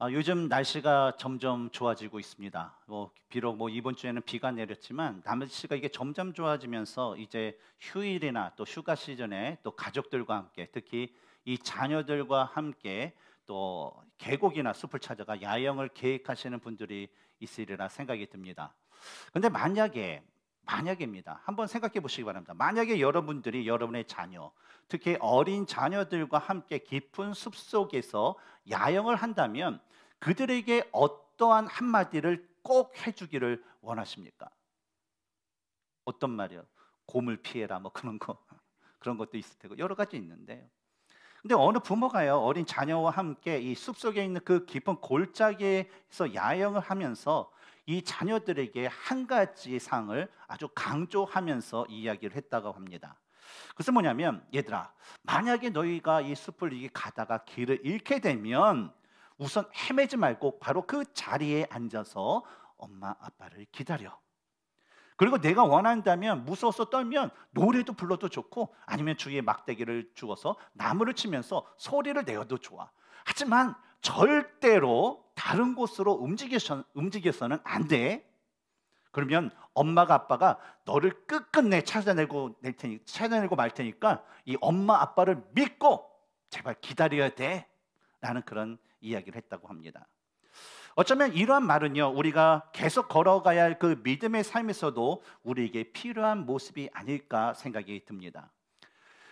요즘 날씨가 점점 좋아지고 있습니다. 비록 이번 주에는 비가 내렸지만 날씨가 이게 점점 좋아지면서 이제 휴일이나 또 휴가 시즌에 또 가족들과 함께 특히 이 자녀들과 함께 또 계곡이나 숲을 찾아가 야영을 계획하시는 분들이 있으리라 생각이 듭니다. 근데 만약에입니다. 한번 생각해 보시기 바랍니다. 만약에 여러분들이 여러분의 자녀, 특히 어린 자녀들과 함께 깊은 숲속에서 야영을 한다면 그들에게 어떠한 한마디를 꼭 해주기를 원하십니까? 어떤 말이요? 곰을 피해라 그런 거 그런 것도 있을 테고 여러 가지 있는데요. 근데 어느 부모가요 어린 자녀와 함께 이 숲속에 있는 그 깊은 골짜기에서 야영을 하면서 이 자녀들에게 한 가지 사항을 아주 강조하면서 이야기를 했다고 합니다. 그것은 뭐냐면, 얘들아, 만약에 너희가 이 숲을 이렇게 가다가 길을 잃게 되면 우선 헤매지 말고 바로 그 자리에 앉아서 엄마 아빠를 기다려. 그리고 내가 원한다면 무서워서 떨면 노래도 불러도 좋고 아니면 주위에 막대기를 주어서 나무를 치면서 소리를 내어도 좋아. 하지만 절대로 다른 곳으로 움직여서는 안 돼. 그러면 엄마가 아빠가 너를 끝끝내 찾아내고 말 테니까 이 엄마 아빠를 믿고 제발 기다려야 돼 라는 그런 이야기를 했다고 합니다. 어쩌면 이러한 말은요 우리가 계속 걸어가야 할 그 믿음의 삶에서도 우리에게 필요한 모습이 아닐까 생각이 듭니다.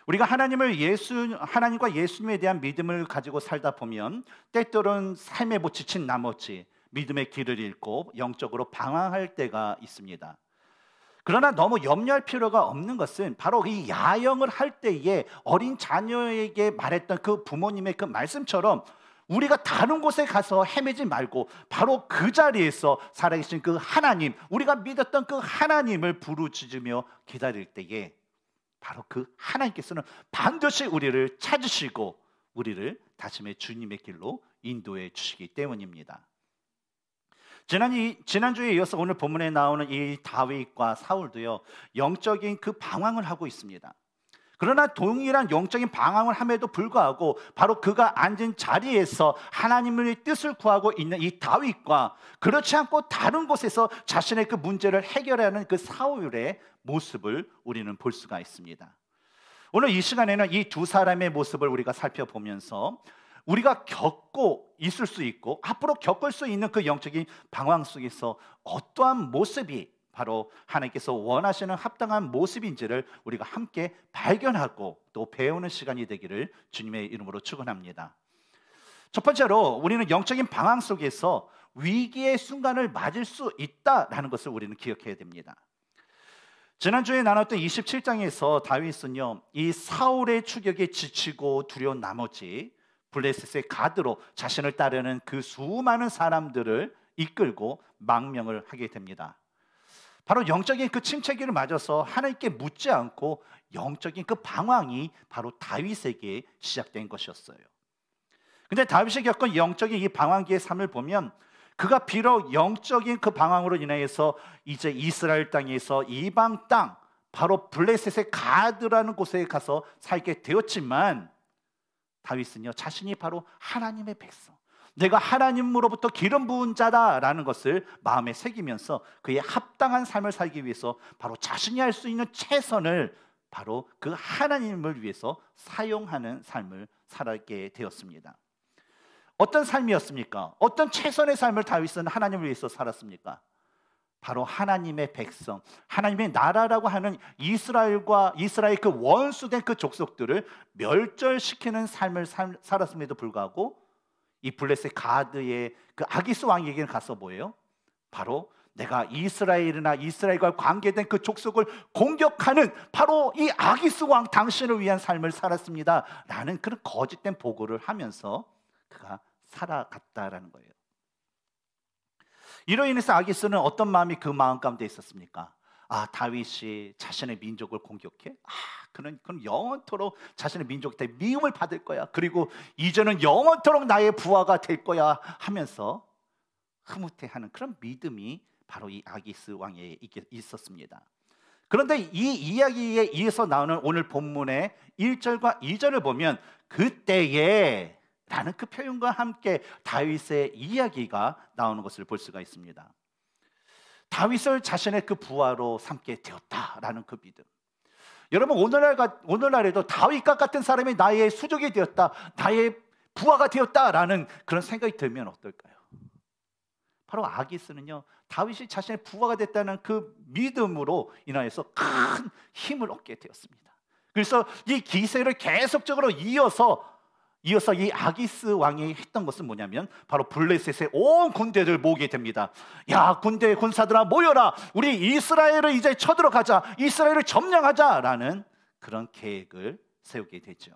우리가 하나님과 예수님에 대한 믿음을 가지고 살다 보면 때때로는 삶에 지친 나머지 믿음의 길을 잃고 영적으로 방황할 때가 있습니다. 그러나 너무 염려할 필요가 없는 것은 바로 이 야영을 할 때에 어린 자녀에게 말했던 그 부모님의 그 말씀처럼 우리가 다른 곳에 가서 헤매지 말고 바로 그 자리에서 살아계신 그 하나님, 우리가 믿었던 그 하나님을 부르짖으며 기다릴 때에 바로 그 하나님께서는 반드시 우리를 찾으시고 우리를 다시의 주님의 길로 인도해 주시기 때문입니다. 지난주에 이어서 오늘 본문에 나오는 이 다윗과 사울도요 영적인 그 방황을 하고 있습니다. 그러나 동일한 영적인 방황을 함에도 불구하고 바로 그가 앉은 자리에서 하나님의 뜻을 구하고 있는 이 다윗과 그렇지 않고 다른 곳에서 자신의 그 문제를 해결하는 그 사울의 모습을 우리는 볼 수가 있습니다. 오늘 이 시간에는 이 두 사람의 모습을 우리가 살펴보면서 우리가 겪고 있을 수 있고 앞으로 겪을 수 있는 그 영적인 방황 속에서 어떠한 모습이 바로 하나님께서 원하시는 합당한 모습인지를 우리가 함께 발견하고 또 배우는 시간이 되기를 주님의 이름으로 축원합니다. 첫 번째로 우리는 영적인 방황 속에서 위기의 순간을 맞을 수 있다라는 것을 우리는 기억해야 됩니다. 지난주에 나눴던 27장에서 다윗은요 이 사울의 추격에 지치고 두려운 나머지 블레셋의 가드로 자신을 따르는 그 수많은 사람들을 이끌고 망명을 하게 됩니다. 바로 영적인 그 침체기를 맞아서 하나님께 묻지 않고 영적인 그 방황이 바로 다윗에게 시작된 것이었어요. 근데 다윗이 겪은 영적인 이 방황기의 삶을 보면 그가 비록 영적인 그 방황으로 인해서 이제 이스라엘 땅에서 이방 땅 바로 블레셋의 가드라는 곳에 가서 살게 되었지만 다윗은요 자신이 바로 하나님의 백성, 내가 하나님으로부터 기름 부은 자다라는 것을 마음에 새기면서 그의 합당한 삶을 살기 위해서 바로 자신이 할 수 있는 최선을 바로 그 하나님을 위해서 사용하는 삶을 살게 되었습니다. 어떤 삶이었습니까? 어떤 최선의 삶을 다윗은 하나님을 위해서 살았습니까? 바로 하나님의 백성, 하나님의 나라라고 하는 이스라엘 그 원수된 그 족속들을 멸절시키는 삶을 살았음에도 불구하고 이 블레셋 가드의 그 아기스 왕에게는 가서 뭐예요? 바로 내가 이스라엘과 관계된 그 족속을 공격하는 바로 이 아기스 왕 당신을 위한 삶을 살았습니다 라는 그런 거짓된 보고를 하면서 그가 살아갔다라는 거예요. 이로 인해서 아기스는 어떤 마음이 그 마음 가운데 있었습니까? 다윗이 자신의 민족을 공격해? 그는 영원토록 자신의 민족에 미움을 받을 거야. 그리고 이제는 영원토록 나의 부하가 될 거야 하면서 흐뭇해하는 그런 믿음이 바로 이 아기스 왕에 있었습니다. 그런데 이 이야기에 이어서 나오는 오늘 본문의 1절과 2절을 보면 그때에 라는 그 표현과 함께 다윗의 이야기가 나오는 것을 볼 수가 있습니다. 다윗을 자신의 그 부하로 삼게 되었다라는 그 믿음. 여러분, 오늘날에도 다윗과 같은 사람이 나의 수족이 되었다, 나의 부하가 되었다라는 그런 생각이 들면 어떨까요? 바로 아기스는요, 다윗이 자신의 부하가 됐다는 그 믿음으로 인하여서 큰 힘을 얻게 되었습니다. 그래서 이 기세를 계속적으로 이어서 이 아기스 왕이 했던 것은 뭐냐면 바로 블레셋의 온 군대를 모으게 됩니다. 야, 군사들아 모여라, 우리 이스라엘을 이제 쳐들어가자, 이스라엘을 점령하자라는 그런 계획을 세우게 되죠.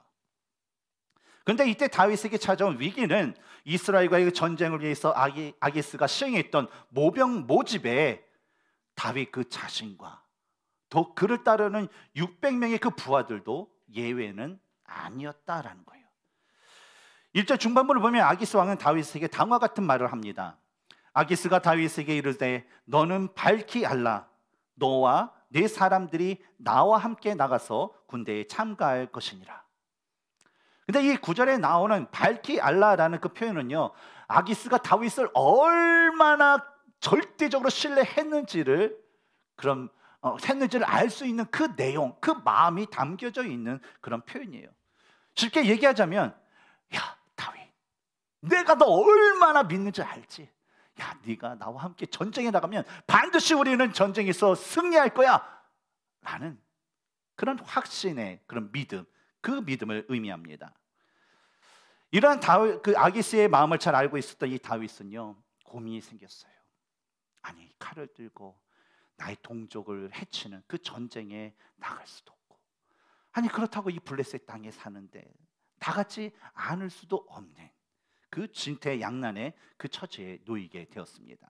그런데 이때 다윗에게 찾아온 위기는 이스라엘과의 전쟁을 위해서 아기스가 시행했던 모병 모집에 다윗 그 자신과 또 그를 따르는 600명의 그 부하들도 예외는 아니었다라는 거예요. 1절 중반부를 보면 아기스 왕은 다윗에게 다음과 같은 말을 합니다. 아기스가 다윗에게 이르되 너는 밝히 알라, 너와 네 사람들이 나와 함께 나가서 군대에 참가할 것이니라. 근데 이 구절에 나오는 밝히 알라라는 그 표현은요, 아기스가 다윗을 얼마나 절대적으로 신뢰했는지를 알 수 있는 그 내용, 그 마음이 담겨져 있는 그런 표현이에요. 쉽게 얘기하자면, 야 다윗, 내가 너 얼마나 믿는지 알지? 야, 네가 나와 함께 전쟁에 나가면 반드시 우리는 전쟁에서 승리할 거야 라는 그런 확신의 그런 믿음, 그 믿음을 의미합니다. 이러한 그 아기스의 마음을 잘 알고 있었던 이 다윗은요, 고민이 생겼어요. 아니, 칼을 들고 나의 동족을 해치는 그 전쟁에 나갈 수도 없고, 아니 그렇다고 이 블레셋 땅에 사는데 나가지 않을 수도 없는 그 진퇴양난의 그 처지에 놓이게 되었습니다.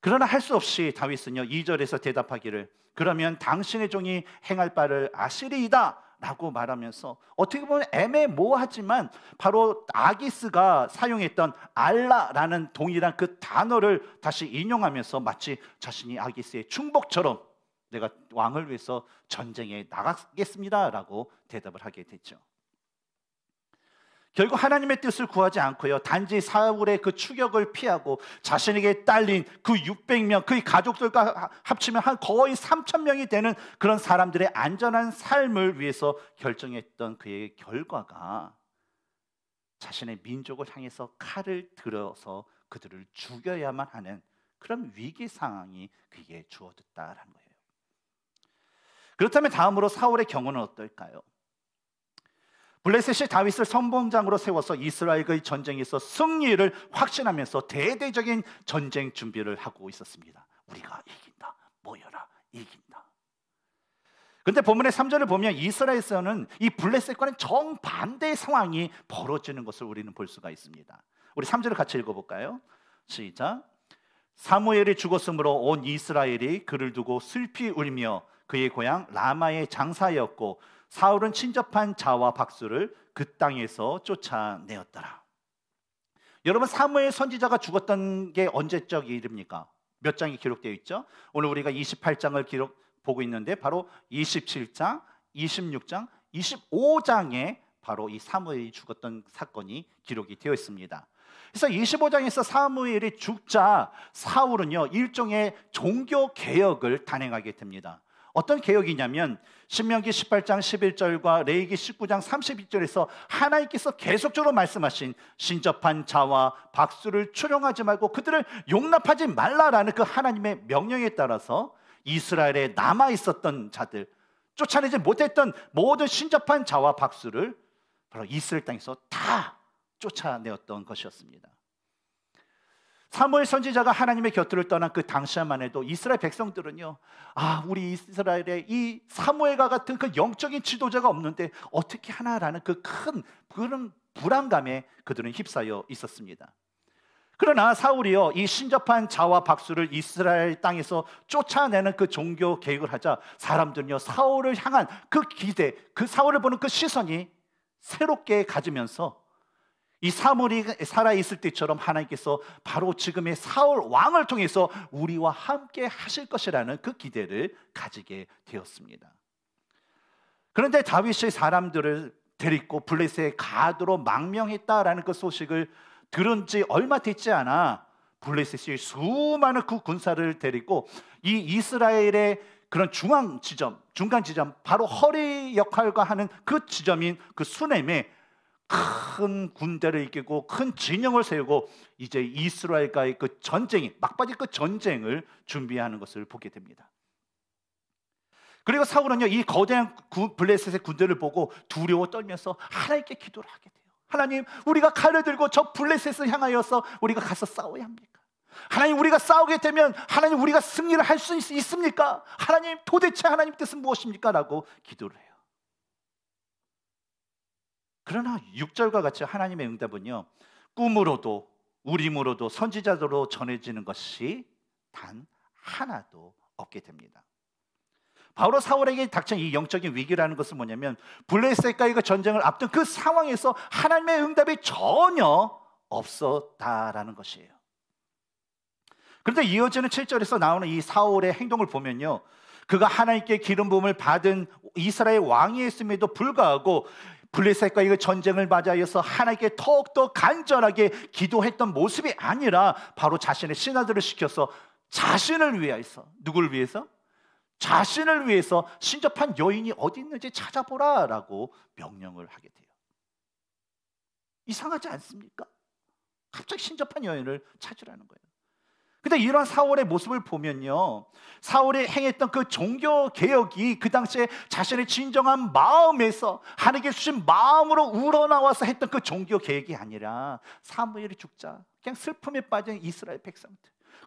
그러나 할 수 없이 다윗은요, 2절에서 대답하기를 그러면 당신의 종이 행할 바를 아시리이다 라고 말하면서, 어떻게 보면 애매모호하지만 바로 아기스가 사용했던 알라라는 동일한 그 단어를 다시 인용하면서 마치 자신이 아기스의 충복처럼 내가 왕을 위해서 전쟁에 나가겠습니다 라고 대답을 하게 됐죠. 결국 하나님의 뜻을 구하지 않고요, 단지 사울의 그 추격을 피하고 자신에게 딸린 그 600명, 그의 가족들과 합치면 한 거의 3,000명이 되는 그런 사람들의 안전한 삶을 위해서 결정했던 그의 결과가 자신의 민족을 향해서 칼을 들어서 그들을 죽여야만 하는 그런 위기 상황이 그에게 주어졌다라는 거예요. 그렇다면 다음으로 사울의 경우는 어떨까요? 블레셋이 다윗을 선봉장으로 세워서 이스라엘의 전쟁에서 승리를 확신하면서 대대적인 전쟁 준비를 하고 있었습니다. 우리가 이긴다, 모여라, 이긴다. 그런데 본문의 3절을 보면 이스라엘에서는 이 블레셋과는 정반대의 상황이 벌어지는 것을 우리는 볼 수가 있습니다. 우리 3절을 같이 읽어볼까요? 시작. 사무엘이 죽었으므로 온 이스라엘이 그를 두고 슬피 울며 그의 고향 라마에 장사하였고 사울은 친접한 자와 박수를 그 땅에서 쫓아내었더라. 여러분, 사무엘 선지자가 죽었던 게 언제적 일입니까? 몇 장이 기록되어 있죠? 오늘 우리가 28장을 보고 있는데 바로 27장, 26장, 25장에 바로 이 사무엘이 죽었던 사건이 기록이 되어 있습니다. 그래서 25장에서 사무엘이 죽자 사울은요, 일종의 종교 개혁을 단행하게 됩니다. 어떤 개혁이냐면 신명기 18장 11절과 레위기 19장 32절에서 하나님께서 계속적으로 말씀하신 신접한 자와 박수를 추령하지 말고 그들을 용납하지 말라라는 그 하나님의 명령에 따라서 이스라엘에 남아 있었던 자들, 쫓아내지 못했던 모든 신접한 자와 박수를 바로 이스라엘 땅에서 다 쫓아내었던 것이었습니다. 사무엘 선지자가 하나님의 곁을 떠난 그 당시만 해도 이스라엘 백성들은요, 우리 이스라엘에 이 사무엘과 같은 그 영적인 지도자가 없는데 어떻게 하나라는 그 큰 그런 불안감에 그들은 휩싸여 있었습니다. 그러나 사울이요, 이 신접한 자와 박수를 이스라엘 땅에서 쫓아내는 그 종교 계획을 하자 사람들은요, 사울을 향한 그 기대, 그 사울을 보는 그 시선이 새롭게 가지면서 이 사무엘이 살아있을 때처럼 하나님께서 바로 지금의 사울 왕을 통해서 우리와 함께 하실 것이라는 그 기대를 가지게 되었습니다. 그런데 다윗의 사람들을 데리고 블레셋에 가도록 망명했다라는 그 소식을 들은 지 얼마 되지 않아 블레셋이 수많은 그 군사를 데리고 이 이스라엘의 그런 중간 지점, 바로 허리 역할과 하는 그 지점인 그 수넴에 큰 군대를 이기고 큰 진영을 세우고 이제 이스라엘과의 그 전쟁이 막바지 그 전쟁을 준비하는 것을 보게 됩니다. 그리고 사울은요, 이 거대한 블레셋의 군대를 보고 두려워 떨면서 하나님께 기도를 하게 돼요. 하나님, 우리가 칼을 들고 저 블레셋을 향하여서 우리가 가서 싸워야 합니까? 하나님, 우리가 싸우게 되면 하나님, 우리가 승리를 할 수 있습니까? 하나님, 도대체 하나님 뜻은 무엇입니까? 라고 기도를 해요. 그러나 6절과 같이 하나님의 응답은요, 꿈으로도 우림으로도 선지자들로 전해지는 것이 단 하나도 없게 됩니다. 바로 사울에게 닥친 이 영적인 위기라는 것은 뭐냐면, 블레셋과의 그 전쟁을 앞둔 그 상황에서 하나님의 응답이 전혀 없었다라는 것이에요. 그런데 이어지는 7절에서 나오는 이 사울의 행동을 보면요, 그가 하나님께 기름 부음을 받은 이스라엘 왕이었음에도 불구하고 블레셋과의 그 전쟁을 맞이하여서 하나님께 더욱더 간절하게 기도했던 모습이 아니라 바로 자신의 신하들을 시켜서 자신을 위해서, 누구를 위해서? 자신을 위해서 신접한 여인이 어디 있는지 찾아보라라고 명령을 하게 돼요. 이상하지 않습니까? 갑자기 신접한 여인을 찾으라는 거예요. 근데 이런 사울의 모습을 보면요, 사울이 행했던 그 종교 개혁이 그 당시에 자신의 진정한 마음에서 하나님께 주신 마음으로 우러나와서 했던 그 종교 개혁이 아니라 사무엘이 죽자 그냥 슬픔에 빠진 이스라엘 백성들,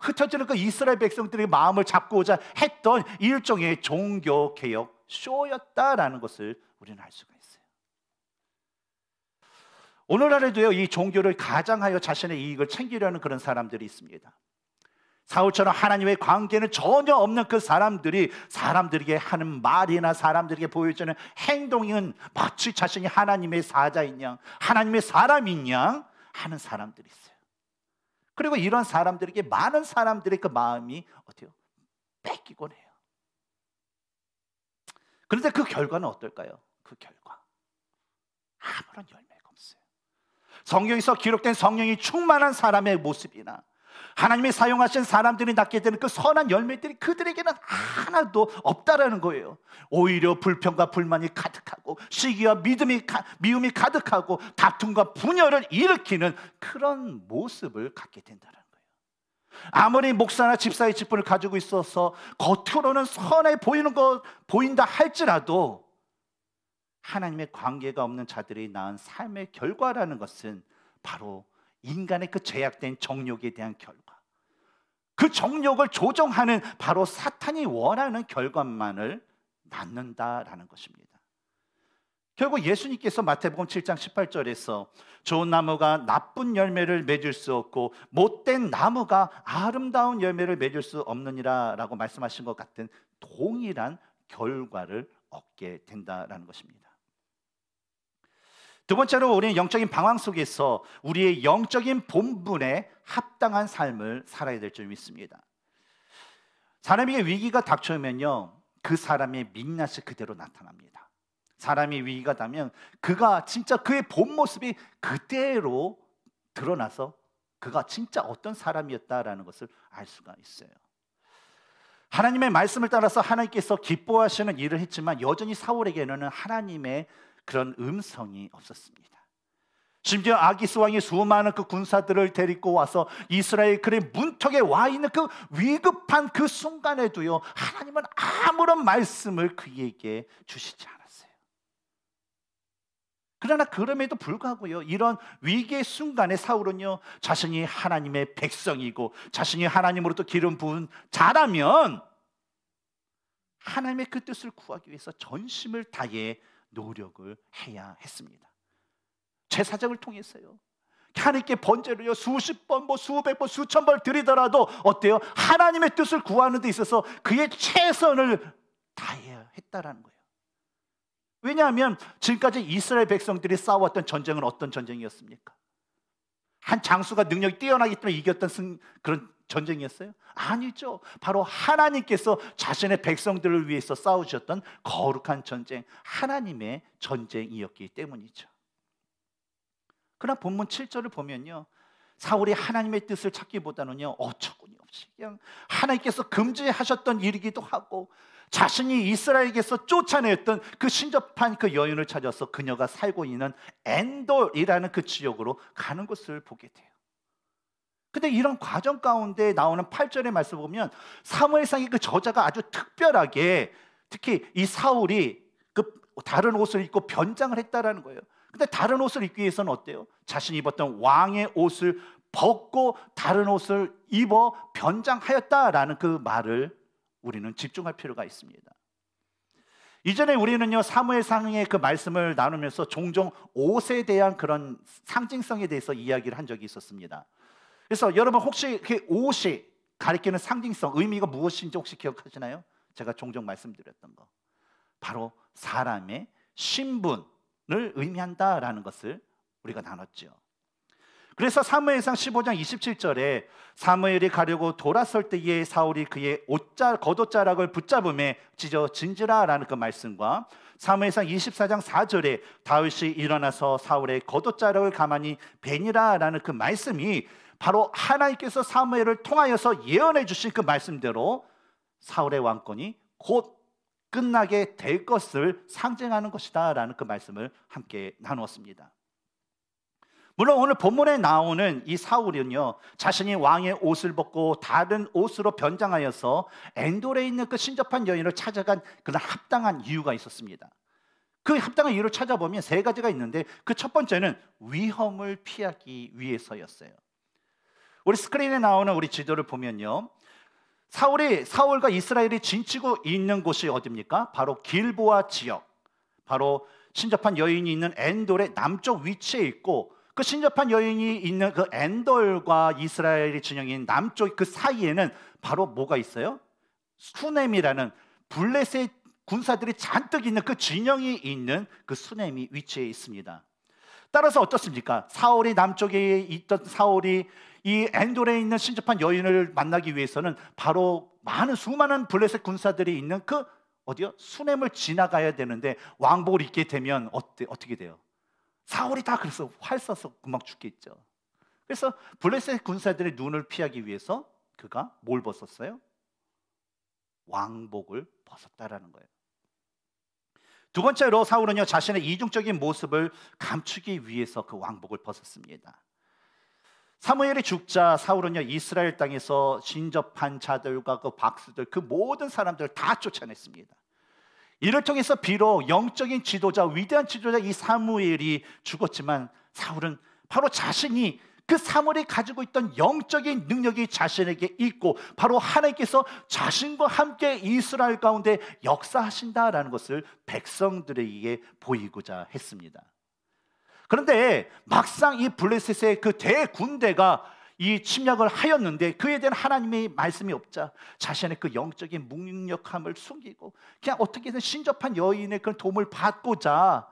흩어지는 그 이스라엘 백성들의 마음을 잡고자 했던 일종의 종교 개혁 쇼였다라는 것을 우리는 알 수가 있어요. 오늘날에도요, 이 종교를 가장하여 자신의 이익을 챙기려는 그런 사람들이 있습니다. 사울처럼 하나님의 관계는 전혀 없는 그 사람들이 사람들에게 하는 말이나 사람들에게 보여주는 행동은 마치 자신이 하나님의 사자인 양, 하나님의 사람인 양 하는 사람들이 있어요. 그리고 이런 사람들에게 많은 사람들의 그 마음이 어때요? 뺏기곤 해요. 그런데 그 결과는 어떨까요? 그 결과 아무런 열매가 없어요. 성경에서 기록된 성령이 충만한 사람의 모습이나 하나님이 사용하신 사람들이 낳게 되는 그 선한 열매들이 그들에게는 하나도 없다라는 거예요. 오히려 불평과 불만이 가득하고 시기와 미움이 가득하고 다툼과 분열을 일으키는 그런 모습을 갖게 된다는 거예요. 아무리 목사나 집사의 직분을 가지고 있어서 겉으로는 선해 보인다 할지라도 하나님의 관계가 없는 자들이 낳은 삶의 결과라는 것은 바로 인간의 그 제약된 정욕에 대한 결과, 그 정욕을 조종하는 바로 사탄이 원하는 결과만을 낳는다라는 것입니다. 결국 예수님께서 마태복음 7장 18절에서 좋은 나무가 나쁜 열매를 맺을 수 없고 못된 나무가 아름다운 열매를 맺을 수 없느니라 라고 말씀하신 것 같은 동일한 결과를 얻게 된다라는 것입니다. 두 번째로 우리는 영적인 방황 속에서 우리의 영적인 본분에 합당한 삶을 살아야 될 줄 믿습니다. 사람에게 위기가 닥쳐오면요, 그 사람의 민낯이 그대로 나타납니다. 사람이 위기가 닿으면 그가 진짜 그의 본 모습이 그대로 드러나서 그가 진짜 어떤 사람이었다라는 것을 알 수가 있어요. 하나님의 말씀을 따라서 하나님께서 기뻐하시는 일을 했지만 여전히 사울에게는 하나님의 그런 음성이 없었습니다. 심지어 아기스 왕이 수많은 그 군사들을 데리고 와서 이스라엘 그의 문턱에 와 있는 그 위급한 그 순간에도요, 하나님은 아무런 말씀을 그에게 주시지 않았어요. 그러나 그럼에도 불구하고요, 이런 위기의 순간에 사울은요, 자신이 하나님의 백성이고 자신이 하나님으로부터 기름 부은 자라면 하나님의 그 뜻을 구하기 위해서 전심을 다해 노력을 해야 했습니다. 제사장을 통해서요, 하나님께 번제를요 수십 번, 수백 번, 수천 번 드리더라도 어때요? 하나님의 뜻을 구하는 데 있어서 그의 최선을 다해야 했다라는 거예요. 왜냐하면 지금까지 이스라엘 백성들이 싸웠던 전쟁은 어떤 전쟁이었습니까? 한 장수가 능력이 뛰어나기 때문에 이겼던 그런 전쟁이었어요? 아니죠. 바로 하나님께서 자신의 백성들을 위해서 싸우셨던 거룩한 전쟁, 하나님의 전쟁이었기 때문이죠. 그러나 본문 7절을 보면요, 사울이 하나님의 뜻을 찾기보다는요, 어처구니없이 그냥 하나님께서 금지하셨던 일이기도 하고 자신이 이스라엘에게서 쫓아냈던 그 신접한 그 여인을 찾아서 그녀가 살고 있는 엔돌이라는 그 지역으로 가는 것을 보게 돼요. 근데 이런 과정 가운데 나오는 8절의 말씀을 보면 사무엘상의 그 저자가 아주 특별하게, 특히 이 사울이 그 다른 옷을 입고 변장을 했다라는 거예요. 근데 다른 옷을 입기 위해서는 어때요? 자신이 입었던 왕의 옷을 벗고 다른 옷을 입어 변장하였다라는 그 말을 우리는 집중할 필요가 있습니다. 이전에 우리는요, 사무엘상의 그 말씀을 나누면서 종종 옷에 대한 그런 상징성에 대해서 이야기를 한 적이 있었습니다. 그래서 여러분 혹시 그 옷이 가리키는 상징성, 의미가 무엇인지 혹시 기억하시나요? 제가 종종 말씀드렸던 거, 바로 사람의 신분을 의미한다라는 것을 우리가 나눴죠. 그래서 사무엘상 15장 27절에 사무엘이 가려고 돌아설 때에 사울이 그의 겉옷자락을 붙잡음에 찢어 진지라라는 그 말씀과 사무엘상 24장 4절에 다윗이 일어나서 사울의 겉옷자락을 가만히 베니라라는 그 말씀이 바로 하나님께서 사무엘을 통하여서 예언해 주신 그 말씀대로 사울의 왕권이 곧 끝나게 될 것을 상징하는 것이다 라는 그 말씀을 함께 나누었습니다. 물론 오늘 본문에 나오는 이 사울은요, 자신이 왕의 옷을 벗고 다른 옷으로 변장하여서 엔돌에 있는 그 신접한 여인을 찾아간 그런 합당한 이유가 있었습니다. 그 합당한 이유를 찾아보면 세 가지가 있는데 그 첫 번째는 위험을 피하기 위해서였어요. 우리 스크린에 나오는 우리 지도를 보면요, 사울과 이스라엘이 진치고 있는 곳이 어디입니까? 바로 길보아 지역, 바로 신접한 여인이 있는 엔돌의 남쪽 위치에 있고, 그 신접한 여인이 있는 그 엔돌과 이스라엘이 진영인 남쪽 그 사이에는 바로 뭐가 있어요? 수넴이라는 블레셋 군사들이 잔뜩 있는 그 진영이 있는 그 수넴이 위치해 있습니다. 따라서 어떻습니까? 사울이 남쪽에 있던 사울이 이 엔돌에 있는 신접한 여인을 만나기 위해서는 바로 수많은 블레셋 군사들이 있는 그 어디요? 수넴을 지나가야 되는데 왕복을 입게 되면 어떻게 돼요? 사울이 다 그래서 활 쏴서 금방 죽겠죠. 그래서 블레셋 군사들의 눈을 피하기 위해서 그가 뭘 벗었어요? 왕복을 벗었다라는 거예요. 두 번째로 사울은요, 자신의 이중적인 모습을 감추기 위해서 그 왕복을 벗었습니다. 사무엘이 죽자 사울은요, 이스라엘 땅에서 신접한 자들과 그 박수들, 그 모든 사람들을 다 쫓아냈습니다. 이를 통해서 비록 영적인 지도자, 위대한 지도자 이 사무엘이 죽었지만 사울은 바로 자신이 그 사무엘이 가지고 있던 영적인 능력이 자신에게 있고 바로 하나님께서 자신과 함께 이스라엘 가운데 역사하신다라는 것을 백성들에게 보이고자 했습니다. 그런데 막상 이 블레셋의 그 대군대가 이 침략을 하였는데 그에 대한 하나님의 말씀이 없자 자신의 그 영적인 무능력함을 숨기고 그냥 어떻게든 신접한 여인의 그 도움을 받고자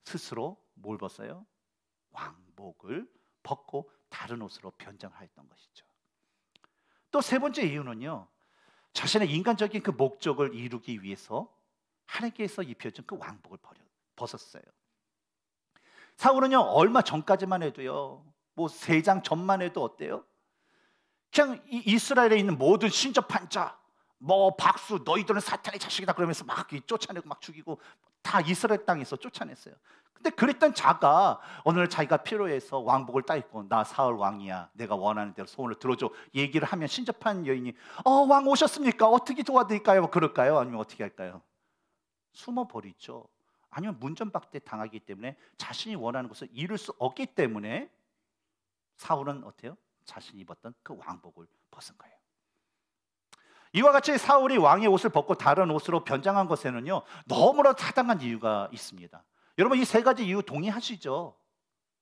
스스로 뭘 벗어요? 왕복을 벗고 다른 옷으로 변장하였던 것이죠. 또 세 번째 이유는요, 자신의 인간적인 그 목적을 이루기 위해서 하나님께서 입혀준 그 왕복을 벗었어요. 사울은요, 얼마 전까지만 해도요, 뭐 3장 전만 해도 어때요? 그냥 이스라엘에 있는 모든 신접한 자, 뭐 박수, 너희들은 사탄의 자식이다 그러면서 막 쫓아내고 막 죽이고 다 이스라엘 땅에서 쫓아냈어요. 근데 그랬던 자가 어느 날 자기가 필요해서 왕복을 따입고 나 사울 왕이야, 내가 원하는 대로 소원을 들어줘 얘기를 하면 신접한 여인이 왕 오셨습니까? 어떻게 도와드릴까요? 뭐 그럴까요? 아니면 어떻게 할까요? 숨어버리죠. 아니면 문전박대 당하기 때문에 자신이 원하는 것을 이룰 수 없기 때문에 사울은 어때요? 자신이 입었던 그 왕복을 벗은 거예요. 이와 같이 사울이 왕의 옷을 벗고 다른 옷으로 변장한 것에는요, 너무나 타당한 이유가 있습니다. 여러분 이 세 가지 이유 동의하시죠?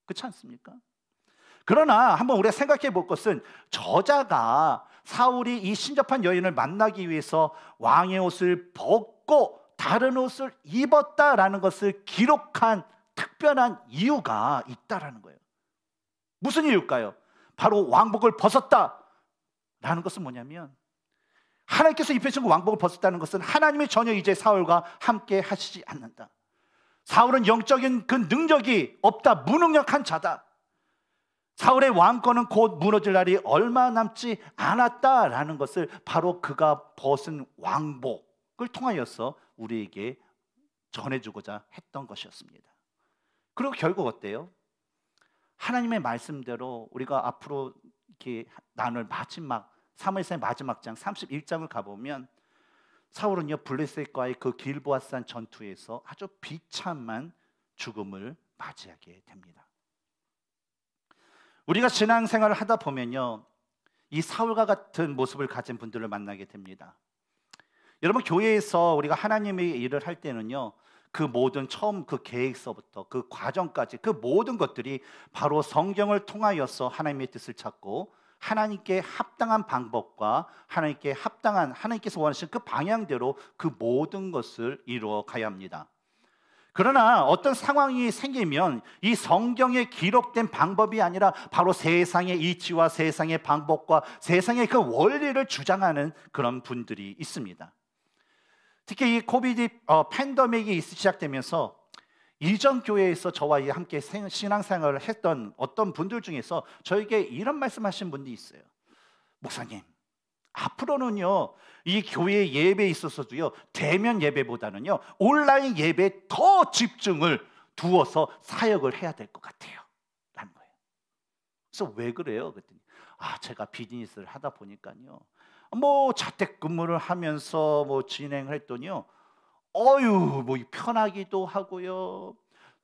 그렇지 않습니까? 그러나 한번 우리가 생각해 볼 것은 저자가 사울이 이 신접한 여인을 만나기 위해서 왕의 옷을 벗고 다른 옷을 입었다라는 것을 기록한 특별한 이유가 있다라는 거예요. 무슨 이유일까요? 바로 왕복을 벗었다라는 라는 것은 뭐냐면, 하나님께서 입혀준 왕복을 벗었다는 것은 하나님이 전혀 이제 사울과 함께 하시지 않는다. 사울은 영적인 그 능력이 없다, 무능력한 자다. 사울의 왕권은 곧 무너질 날이 얼마 남지 않았다라는 것을 바로 그가 벗은 왕복을 통하여서 우리에게 전해주고자 했던 것이었습니다. 그리고 결국 어때요? 하나님의 말씀대로 우리가 앞으로 이렇게 나눌 마지막 사무엘상 마지막 장 31장을 가보면, 사울은요 블레셋과의 그 길보아산 전투에서 아주 비참한 죽음을 맞이하게 됩니다. 우리가 신앙생활을 하다 보면요, 이 사울과 같은 모습을 가진 분들을 만나게 됩니다. 여러분, 교회에서 우리가 하나님의 일을 할 때는요, 그 모든 처음 그 계획서부터 그 과정까지 그 모든 것들이 바로 성경을 통하여서 하나님의 뜻을 찾고 하나님께 합당한 방법과 하나님께 합당한, 하나님께서 원하시는 그 방향대로 그 모든 것을 이루어 가야 합니다. 그러나 어떤 상황이 생기면 이 성경에 기록된 방법이 아니라 바로 세상의 이치와 세상의 방법과 세상의 그 원리를 주장하는 그런 분들이 있습니다. 특히 이 코비드 팬데믹이 시작되면서 이전 교회에서 저와 함께 신앙생활을 했던 어떤 분들 중에서 저에게 이런 말씀하신 분이 있어요. 목사님, 앞으로는요 이 교회 예배에 있어서도요 대면 예배보다는요 온라인 예배에 더 집중을 두어서 사역을 해야 될 것 같아요 라는 거예요. 그래서 왜 그래요? 그랬더니 제가 비즈니스를 하다 보니까요 뭐 자택근무를 하면서 뭐 진행을 했더니요 뭐 편하기도 하고요,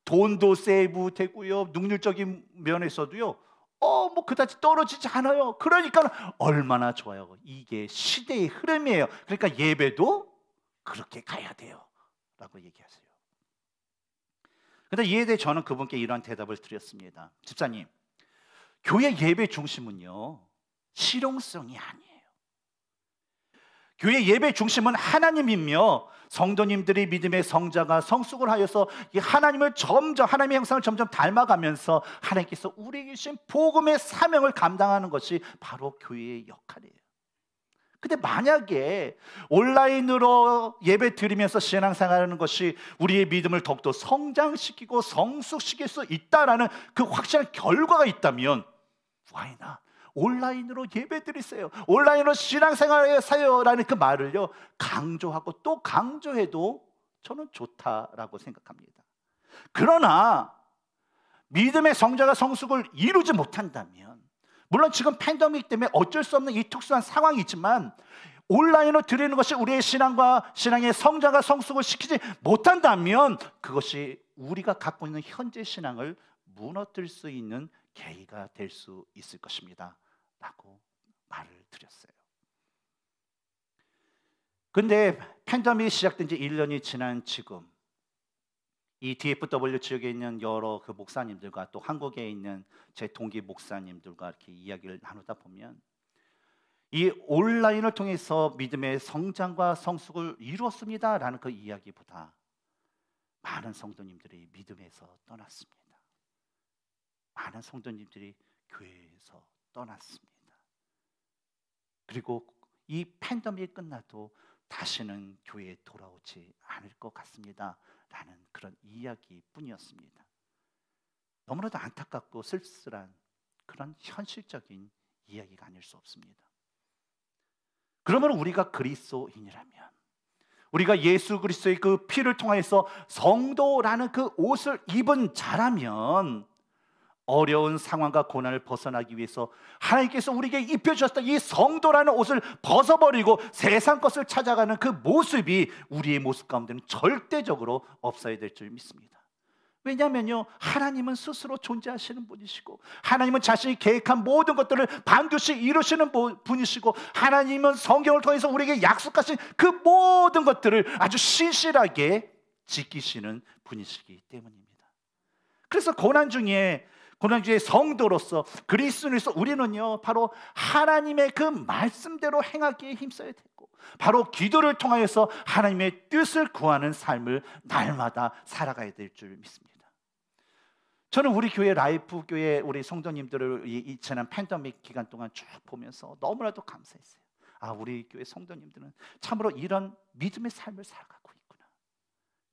돈도 세이브 되고요, 능률적인 면에서도요 뭐 그다지 떨어지지 않아요. 그러니까 얼마나 좋아요. 이게 시대의 흐름이에요. 그러니까 예배도 그렇게 가야 돼요 라고 얘기하세요. 그런데 이에 대해 저는 그분께 이러한 대답을 드렸습니다. 집사님, 교회 예배 중심은요 실용성이 아니에요. 교회 예배 중심은 하나님이며 성도님들이 믿음의 성자가 성숙을 하여서 하나님을 점점, 하나님의 형상을 점점 닮아가면서 하나님께서 우리에게 주신 복음의 사명을 감당하는 것이 바로 교회의 역할이에요. 근데 만약에 온라인으로 예배 드리면서 신앙생활하는 것이 우리의 믿음을 더욱더 성장시키고 성숙시킬 수 있다라는 그 확실한 결과가 있다면 why not? 온라인으로 예배 드리세요. 온라인으로 신앙생활하세요라는 그 말을요 강조하고 또 강조해도 저는 좋다라고 생각합니다. 그러나 믿음의 성자가 성숙을 이루지 못한다면, 물론 지금 팬데믹 때문에 어쩔 수 없는 이 특수한 상황이지만 온라인으로 드리는 것이 우리의 신앙의 성자가 성숙을 시키지 못한다면 그것이 우리가 갖고 있는 현재 신앙을 무너뜨릴 수 있는 계기가 될 수 있을 것입니다 라고 말을 드렸어요. 근데 팬데믹이 시작된 지 1년이 지난 지금 이 DFW 지역에 있는 여러 그 목사님들과 또 한국에 있는 제 동기 목사님들과 이렇게 이야기를 나누다 보면 이 온라인을 통해서 믿음의 성장과 성숙을 이루었습니다라는 그 이야기보다 많은 성도님들이 믿음에서 떠났습니다. 많은 성도님들이 교회에서 떠났습니다. 그리고 이 팬데믹이 끝나도 다시는 교회에 돌아오지 않을 것 같습니다 라는 그런 이야기뿐이었습니다. 너무나도 안타깝고 쓸쓸한 그런 현실적인 이야기가 아닐 수 없습니다. 그러면 우리가 그리스도인이라면, 우리가 예수 그리스도의 그 피를 통해서 성도라는 그 옷을 입은 자라면 어려운 상황과 고난을 벗어나기 위해서 하나님께서 우리에게 입혀주셨던 이 성도라는 옷을 벗어버리고 세상 것을 찾아가는 그 모습이 우리의 모습 가운데는 절대적으로 없어야 될 줄 믿습니다. 왜냐하면요 하나님은 스스로 존재하시는 분이시고 하나님은 자신이 계획한 모든 것들을 반드시 이루시는 분이시고 하나님은 성경을 통해서 우리에게 약속하신 그 모든 것들을 아주 신실하게 지키시는 분이시기 때문입니다. 그래서 고난 중에 성도로서 그리스도인으로서 우리는요 바로 하나님의 그 말씀대로 행하기에 힘써야 되고 바로 기도를 통하여서 하나님의 뜻을 구하는 삶을 날마다 살아가야 될 줄 믿습니다. 저는 우리 교회 라이프 교회 우리 성도님들을 이 지난 팬데믹 기간 동안 쭉 보면서 너무나도 감사했어요. 우리 교회 성도님들은 참으로 이런 믿음의 삶을 살아가고 있구나.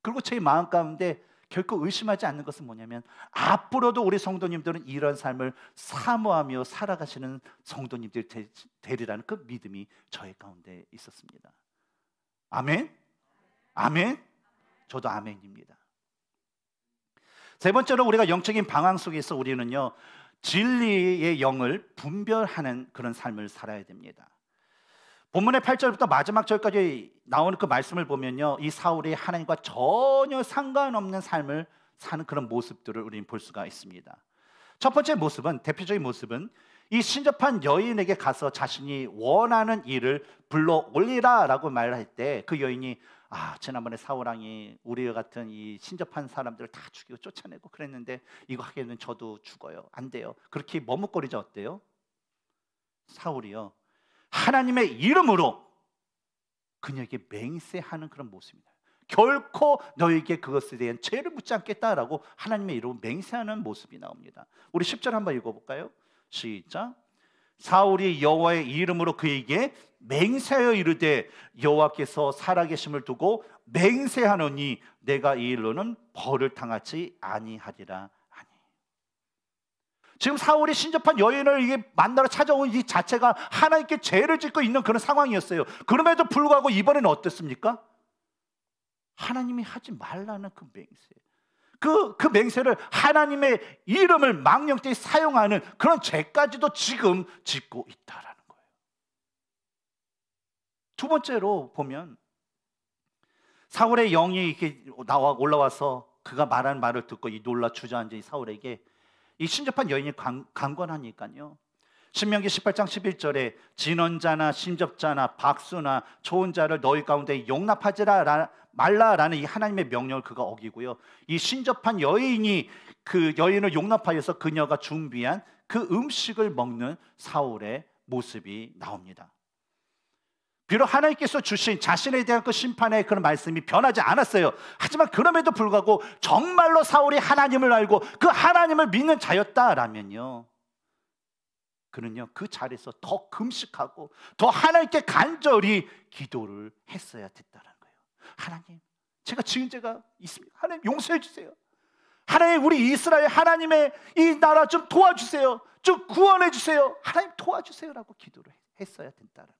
그리고 제 마음 가운데 결코 의심하지 않는 것은 뭐냐면 앞으로도 우리 성도님들은 이런 삶을 사모하며 살아가시는 성도님들 되리라는 그 믿음이 저의 가운데 있었습니다. 아멘? 아멘? 저도 아멘입니다. 세 번째로 우리가 영적인 방황 속에서 우리는요, 진리의 영을 분별하는 그런 삶을 살아야 됩니다. 본문의 8절부터 마지막 절까지 나오는 그 말씀을 보면요, 이 사울이 하나님과 전혀 상관없는 삶을 사는 그런 모습들을 우리는 볼 수가 있습니다. 첫 번째 모습은, 대표적인 모습은 이 신접한 여인에게 가서 자신이 원하는 일을 불러 올리라 라고 말할 때 그 여인이 지난번에 사울왕이 우리 같은 이 신접한 사람들을 다 죽이고 쫓아내고 그랬는데 이거 하기에는 저도 죽어요, 안 돼요. 그렇게 머뭇거리자 어때요? 사울이요, 하나님의 이름으로 그녀에게 맹세하는 그런 모습입니다. 결코 너에게 그것에 대한 죄를 묻지 않겠다라고 하나님의 이름으로 맹세하는 모습이 나옵니다. 우리 10절 한번 읽어볼까요? 시작. 사울이 여호와의 이름으로 그에게 맹세하여 이르되 여호와께서 살아계심을 두고 맹세하노니 내가 이 일로는 벌을 당하지 아니하리라 하니. 지금 사울이 신접한 여인을 이게 만나러 찾아온 이 자체가 하나님께 죄를 짓고 있는 그런 상황이었어요. 그럼에도 불구하고 이번에는 어땠습니까? 하나님이 하지 말라는 그 맹세, 그 맹세를 하나님의 이름을 망령되이 사용하는 그런 죄까지도 지금 짓고 있다라는 거예요. 두 번째로 보면 사울의 영이 이렇게 올라와서 그가 말하는 말을 듣고 이 놀라 주저앉은 이 사울에게 이 신접한 여인이 강권하니까요, 신명기 18장 11절에 진언자나 신접자나 박수나 좋은 자를 너희 가운데 용납하지 말라라는 이 하나님의 명령을 그가 어기고요, 이 신접한 여인이 그 여인을 용납하여서 그녀가 준비한 그 음식을 먹는 사울의 모습이 나옵니다. 비록 하나님께서 주신 자신에 대한 그 심판의 그런 말씀이 변하지 않았어요. 하지만 그럼에도 불구하고 정말로 사울이 하나님을 알고 그 하나님을 믿는 자였다라면요, 그는요 그 자리에서 더 금식하고 더 하나님께 간절히 기도를 했어야 됐다는 거예요. 하나님, 제가 지은 죄가 있습니다. 하나님 용서해 주세요. 하나님, 우리 이스라엘 하나님의 이 나라 좀 도와주세요. 좀 구원해 주세요. 하나님 도와주세요라고 기도를 했어야 된다는 거예요.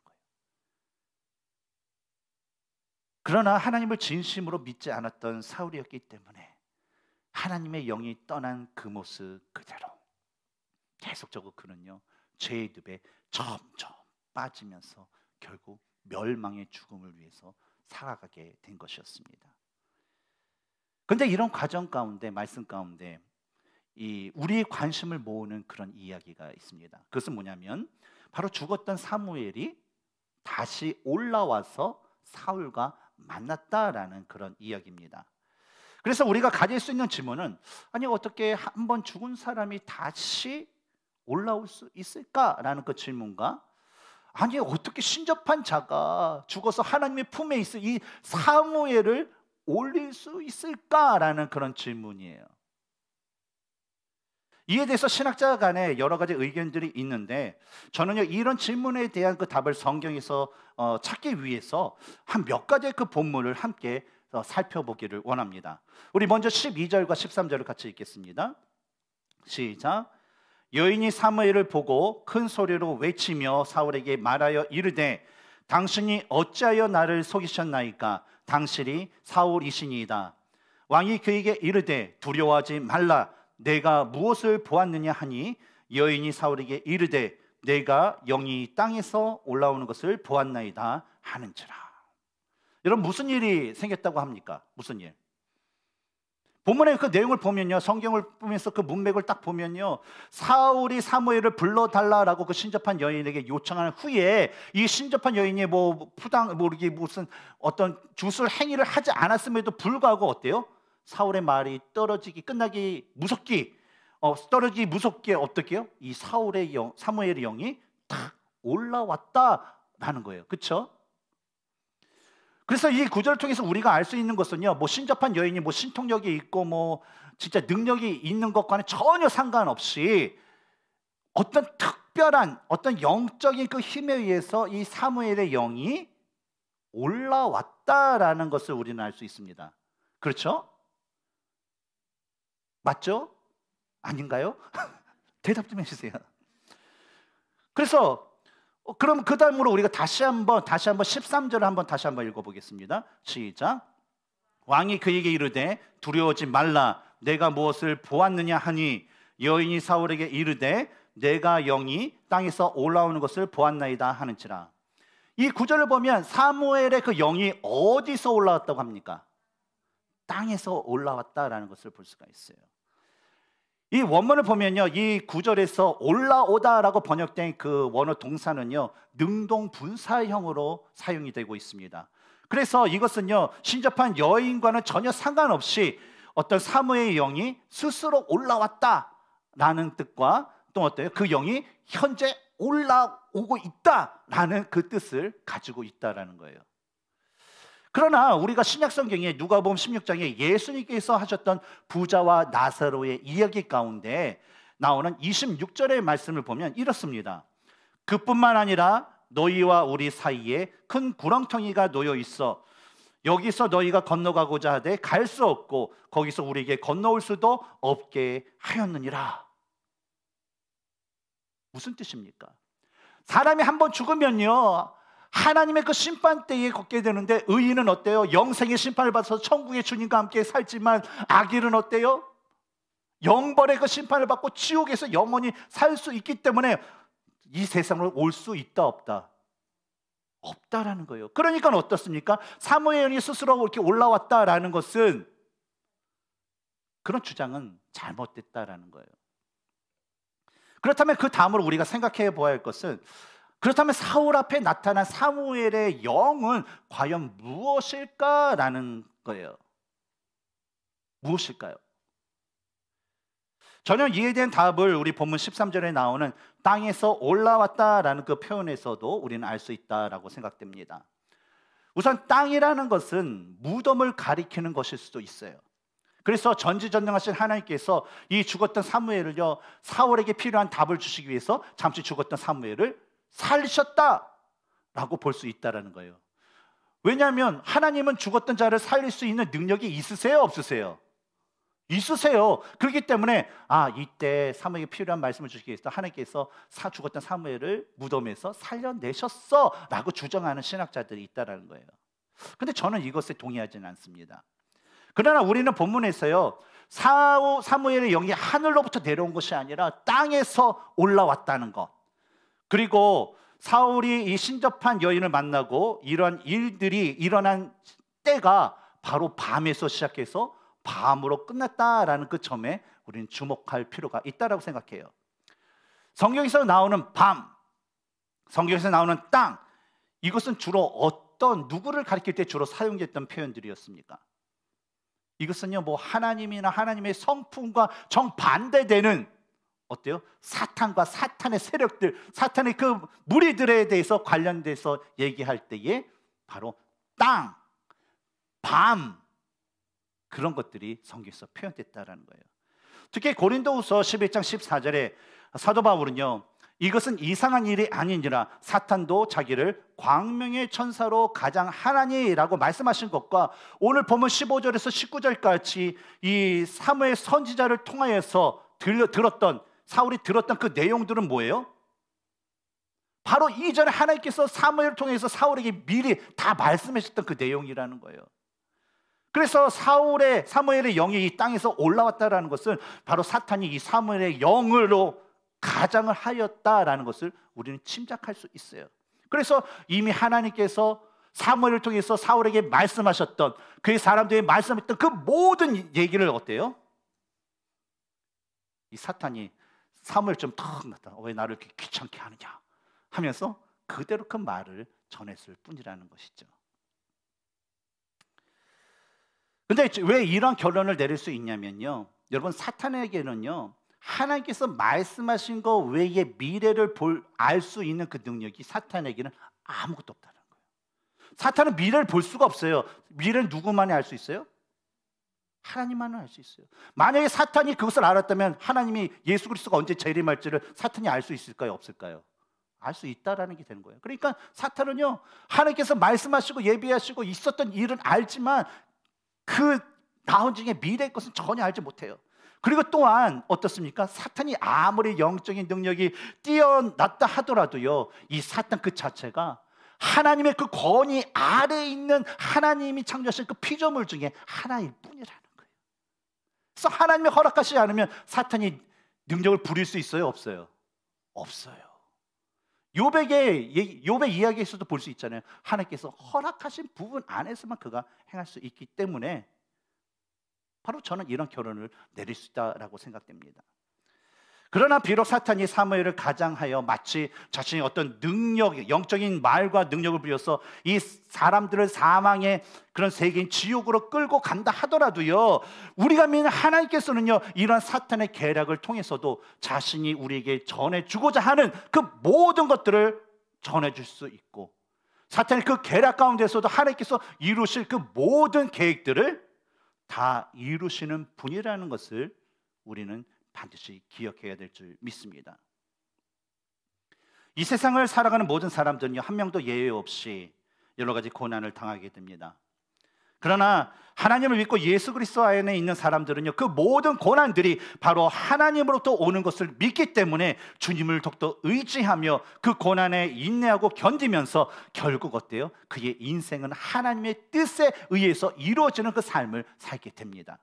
그러나 하나님을 진심으로 믿지 않았던 사울이었기 때문에 하나님의 영이 떠난 그 모습 그대로 계속적으로 그는요 죄의 늪에 점점 빠지면서 결국 멸망의 죽음을 위해서 살아가게 된 것이었습니다. 그런데 이런 과정 가운데, 말씀 가운데 우리의 관심을 모으는 그런 이야기가 있습니다. 그것은 뭐냐면 바로 죽었던 사무엘이 다시 올라와서 사울과 만났다라는 그런 이야기입니다. 그래서 우리가 가질 수 있는 질문은, 아니 어떻게 한번 죽은 사람이 다시 올라올 수 있을까라는 그 질문과, 아니 어떻게 신접한 자가 죽어서 하나님의 품에 있을 이 사무엘을 올릴 수 있을까라는 그런 질문이에요. 이에 대해서 신학자 간에 여러 가지 의견들이 있는데, 저는요 이런 질문에 대한 그 답을 성경에서 찾기 위해서 한 몇 가지의 그 본문을 함께 살펴보기를 원합니다. 우리 먼저 12절과 13절을 같이 읽겠습니다. 시작. 여인이 사무엘을 보고 큰 소리로 외치며 사울에게 말하여 이르되 당신이 어찌하여 나를 속이셨나이까? 당신이 사울이시니이다. 왕이 그에게 이르되 두려워하지 말라. 내가 무엇을 보았느냐 하니 여인이 사울에게 이르되 내가 영이 땅에서 올라오는 것을 보았나이다 하는지라. 여러분, 무슨 일이 생겼다고 합니까? 무슨 일? 본문의 그 내용을 보면요, 성경을 보면서 그 문맥을 딱 보면요, 사울이 사무엘을 불러달라라고 그 신접한 여인에게 요청한 후에 이 신접한 여인이 이게 무슨 어떤 주술 행위를 하지 않았음에도 불구하고 어때요? 사울의 말이 끝나기 무섭게 어떻게요? 이 사무엘의 영이 탁 올라왔다라는 거예요. 그렇죠? 그래서 이 구절을 통해서 우리가 알 수 있는 것은요, 뭐 신접한 여인이 뭐 신통력이 있고 뭐 진짜 능력이 있는 것과는 전혀 상관없이 어떤 특별한 어떤 영적인 그 힘에 의해서 이 사무엘의 영이 올라왔다라는 것을 우리는 알 수 있습니다. 그렇죠? 맞죠? 아닌가요? 대답 좀 해주세요. 그래서 그럼 그 다음으로 우리가 다시 한번 13절을 다시 한번 읽어보겠습니다. 시작. 왕이 그에게 이르되 두려워하지 말라. 내가 무엇을 보았느냐 하니 여인이 사울에게 이르되 내가 영이 땅에서 올라오는 것을 보았나이다 하는지라. 이 구절을 보면 사무엘의 그 영이 어디서 올라왔다고 합니까? 땅에서 올라왔다라는 것을 볼 수가 있어요. 이 원문을 보면요, 이 구절에서 올라오다라고 번역된 그 원어 동사는요, 능동분사형으로 사용이 되고 있습니다. 그래서 이것은요, 신접한 여인과는 전혀 상관없이 어떤 사무엘의 영이 스스로 올라왔다라는 뜻과 또 어때요? 그 영이 현재 올라오고 있다라는 그 뜻을 가지고 있다라는 거예요. 그러나 우리가 신약 성경에 누가복음 16장에 예수님께서 하셨던 부자와 나사로의 이야기 가운데 나오는 26절의 말씀을 보면 이렇습니다. 그뿐만 아니라 너희와 우리 사이에 큰 구렁텅이가 놓여 있어 여기서 너희가 건너가고자 하되 갈 수 없고 거기서 우리에게 건너올 수도 없게 하였느니라. 무슨 뜻입니까? 사람이 한번 죽으면요, 하나님의 그 심판대에 걷게 되는데 의인은 어때요? 영생의 심판을 받아서 천국의 주님과 함께 살지만 악인은 어때요? 영벌의 그 심판을 받고 지옥에서 영원히 살 수 있기 때문에 이 세상으로 올 수 있다 없다? 없다라는 거예요. 그러니까 어떻습니까? 사무엘이 스스로 이렇게 올라왔다라는 것은 그런 주장은 잘못됐다라는 거예요. 그렇다면 그 다음으로 우리가 생각해 보아야 할 것은 그렇다면 사울 앞에 나타난 사무엘의 영은 과연 무엇일까라는 거예요. 무엇일까요? 저는 이에 대한 답을 우리 본문 13절에 나오는 땅에서 올라왔다라는 그 표현에서도 우리는 알 수 있다라고 생각됩니다. 우선 땅이라는 것은 무덤을 가리키는 것일 수도 있어요. 그래서 전지전능하신 하나님께서 이 죽었던 사무엘을요, 사울에게 필요한 답을 주시기 위해서 잠시 죽었던 사무엘을 살리셨다라고 볼 수 있다라는 거예요. 왜냐하면 하나님은 죽었던 자를 살릴 수 있는 능력이 있으세요, 없으세요? 있으세요. 그렇기 때문에 이때 사무엘에게 필요한 말씀을 주시기 위해서 하나님께서 죽었던 사무엘을 무덤에서 살려내셨어 라고 주장하는 신학자들이 있다는 거예요. 근데 저는 이것에 동의하지는 않습니다. 그러나 우리는 본문에서요, 사무엘의 영이 하늘로부터 내려온 것이 아니라 땅에서 올라왔다는 것, 그리고 사울이 이 신접한 여인을 만나고 이런 일들이 일어난 때가 바로 밤에서 시작해서 밤으로 끝났다라는 그 점에 우리는 주목할 필요가 있다라고 생각해요. 성경에서 나오는 밤, 성경에서 나오는 땅, 이것은 주로 어떤 누구를 가리킬 때 주로 사용됐던 표현들이었습니까? 이것은요, 뭐 하나님이나 하나님의 성품과 정반대되는 어때요? 사탄과 사탄의 세력들, 사탄의 그 무리들에 대해서 관련돼서 얘기할 때에 바로 땅, 밤, 그런 것들이 성경에서 표현됐다라는 거예요. 특히 고린도후서 11장 14절에 사도 바울은요, 이것은 이상한 일이 아니니라 사탄도 자기를 광명의 천사로 가장하나니라고 말씀하신 것과 오늘 보면 15절에서 19절까지 이 사무엘 선지자를 통하여서 들었던 사울이 들었던 그 내용들은 뭐예요? 바로 이전에 하나님께서 사무엘을 통해서 사울에게 미리 다 말씀하셨던 그 내용이라는 거예요. 그래서 사무엘의 영이 이 땅에서 올라왔다라는 것은 바로 사탄이 이 사무엘의 영으로 가장을 하였다라는 것을 우리는 짐작할 수 있어요. 그래서 이미 하나님께서 사무엘을 통해서 사울에게 말씀하셨던 그 사람들이 말씀했던 그 모든 얘기를 어때요? 이 사탄이 사무엘 좀 턱 나타나 왜 나를 이렇게 귀찮게 하느냐 하면서 그대로 그 말을 전했을 뿐이라는 것이죠. 근데 왜 이런 결론을 내릴 수 있냐면요, 여러분, 사탄에게는요 하나님께서 말씀하신 것 외에 미래를 알 수 있는 그 능력이 사탄에게는 아무것도 없다는 거예요. 사탄은 미래를 볼 수가 없어요. 미래는 누구만이 알 수 있어요? 하나님만은 알 수 있어요. 만약에 사탄이 그것을 알았다면 하나님이 예수 그리스도가 언제 재림할지를 사탄이 알 수 있을까요? 없을까요? 알 수 있다라는 게 되는 거예요. 그러니까 사탄은요, 하나님께서 말씀하시고 예비하시고 있었던 일은 알지만 그 나중에 미래의 것은 전혀 알지 못해요. 그리고 또한 어떻습니까? 사탄이 아무리 영적인 능력이 뛰어났다 하더라도요, 이 사탄 그 자체가 하나님의 그 권위 아래에 있는 하나님이 창조하신 그 피조물 중에 하나일 뿐이라는 거예요. 그래서 하나님이 허락하시지 않으면 사탄이 능력을 부릴 수 있어요? 없어요? 없어요. 욥의 이야기에서도 볼 수 있잖아요. 하나님께서 허락하신 부분 안에서만 그가 행할 수 있기 때문에 바로 저는 이런 결론을 내릴 수 있다라고 생각됩니다. 그러나 비록 사탄이 사무엘을 가장하여 마치 자신의 어떤 능력, 영적인 말과 능력을 부여서 이 사람들을 사망의 그런 세계인 지옥으로 끌고 간다 하더라도요, 우리가 믿는 하나님께서는요, 이런 사탄의 계략을 통해서도 자신이 우리에게 전해주고자 하는 그 모든 것들을 전해줄 수 있고, 사탄의 그 계략 가운데서도 하나님께서 이루실 그 모든 계획들을 다 이루시는 분이라는 것을 우리는 반드시 기억해야 될 줄 믿습니다. 이 세상을 살아가는 모든 사람들은요, 한 명도 예외 없이 여러 가지 고난을 당하게 됩니다. 그러나 하나님을 믿고 예수 그리스도 안에 있는 사람들은요, 그 모든 고난들이 바로 하나님으로부터 오는 것을 믿기 때문에 주님을 더욱더 의지하며 그 고난에 인내하고 견디면서 결국 어때요? 그의 인생은 하나님의 뜻에 의해서 이루어지는 그 삶을 살게 됩니다.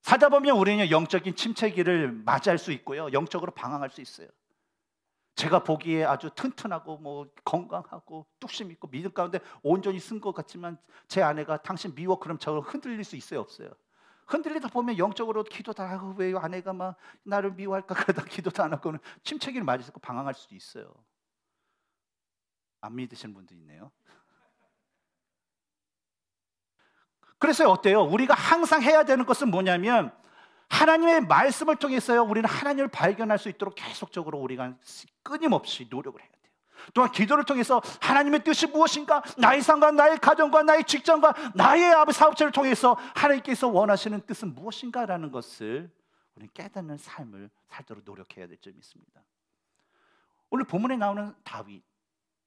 살다 보면 우리는 영적인 침체기를 맞이할 수 있고요, 영적으로 방황할 수 있어요. 제가 보기에 아주 튼튼하고 건강하고 뚝심 있고 믿음 가운데 온전히 쓴 것 같지만 제 아내가 당신 미워 그럼 저 흔들릴 수 있어요, 없어요? 흔들리다 보면 영적으로 기도도 안 하고 왜 아내가 막 나를 미워할까 그러다 기도도 안 하고는 침체기를 맞이해서 방황할 수도 있어요. 안 믿으시는 분도 있네요. 그래서 어때요? 우리가 항상 해야 되는 것은 뭐냐면 하나님의 말씀을 통해서요, 우리는 하나님을 발견할 수 있도록 계속적으로 우리가 끊임없이 노력을 해야 돼요. 또한 기도를 통해서 하나님의 뜻이 무엇인가, 나의 삶과 나의 가정과 나의 직장과 나의 사업체를 통해서 하나님께서 원하시는 뜻은 무엇인가라는 것을 우리는 깨닫는 삶을 살도록 노력해야 될 줄 믿습니다. 오늘 본문에 나오는 다윗,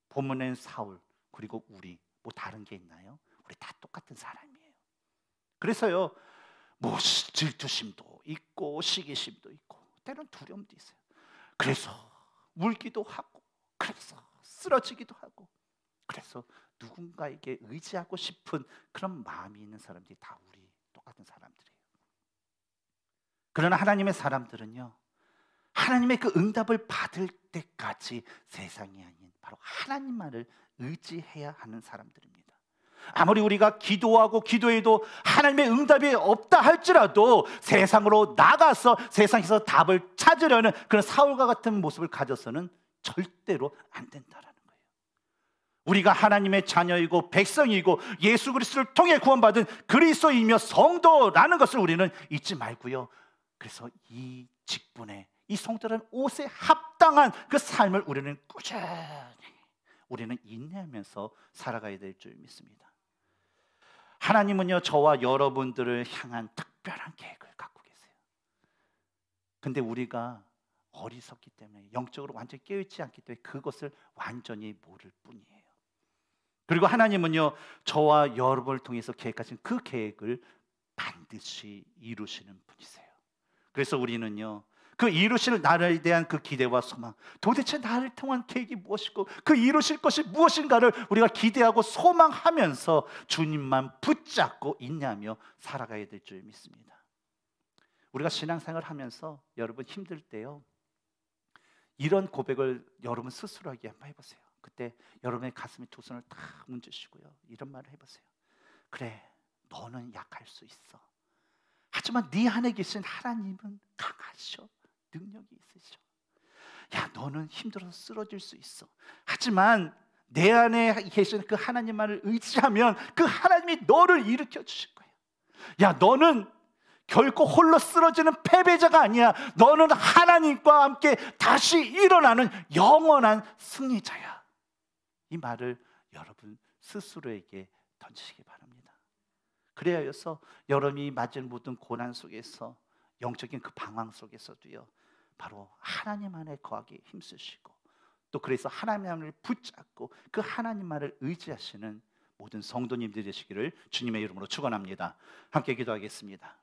본문에는 사울, 그리고 우리 뭐 다른 게 있나요? 우리 다 똑같은 사람이에요. 그래서요, 뭐 질투심도 있고 시기심도 있고 때로는 두려움도 있어요. 그래서 울기도 하고, 그래서 쓰러지기도 하고, 그래서 누군가에게 의지하고 싶은 그런 마음이 있는 사람들이 다 우리 똑같은 사람들이에요. 그러나 하나님의 사람들은요, 하나님의 그 응답을 받을 때까지 세상이 아닌 바로 하나님만을 의지해야 하는 사람들입니다. 아무리 우리가 기도하고 기도해도 하나님의 응답이 없다 할지라도 세상으로 나가서 세상에서 답을 찾으려는 그런 사울과 같은 모습을 가져서는 절대로 안 된다라는 거예요. 우리가 하나님의 자녀이고 백성이고 예수 그리스도를 통해 구원받은 그리스도이며 성도라는 것을 우리는 잊지 말고요, 그래서 이 직분에, 이 성도라는 옷에 합당한 그 삶을 우리는 꾸준히 우리는 인내하면서 살아가야 될 줄 믿습니다. 하나님은요, 저와 여러분들을 향한 특별한 계획을 갖고 계세요. 근데 우리가 어리석기 때문에, 영적으로 완전히 깨어있지 않기 때문에 그것을 완전히 모를 뿐이에요. 그리고 하나님은요, 저와 여러분을 통해서 계획하신 그 계획을 반드시 이루시는 분이세요. 그래서 우리는요, 그 이루실 나라에 대한 그 기대와 소망, 도대체 나를 통한 계획이 무엇이고 그 이루실 것이 무엇인가를 우리가 기대하고 소망하면서 주님만 붙잡고 인내하며 살아가야 될 줄 믿습니다. 우리가 신앙생활을 하면서 여러분 힘들 때요, 이런 고백을 여러분 스스로에게 한번 해보세요. 그때 여러분의 가슴에 두 손을 딱 얹으시고요, 이런 말을 해보세요. 그래, 너는 약할 수 있어. 하지만 네 안에 계신 하나님은 강하셔, 능력이 있으셔. 야, 너는 힘들어서 쓰러질 수 있어. 하지만 내 안에 계신 그 하나님만을 의지하면 그 하나님이 너를 일으켜 주실 거야. 야, 너는 결코 홀로 쓰러지는 패배자가 아니야. 너는 하나님과 함께 다시 일어나는 영원한 승리자야. 이 말을 여러분 스스로에게 던지시기 바랍니다. 그래야 해서 여러분이 맞은 모든 고난 속에서, 영적인 그 방황 속에서도요, 바로 하나님 안에 거하기 힘쓰시고, 또 그래서 하나님을 붙잡고 그 하나님만을 의지하시는 모든 성도님들 되시기를 주님의 이름으로 축원합니다. 함께 기도하겠습니다.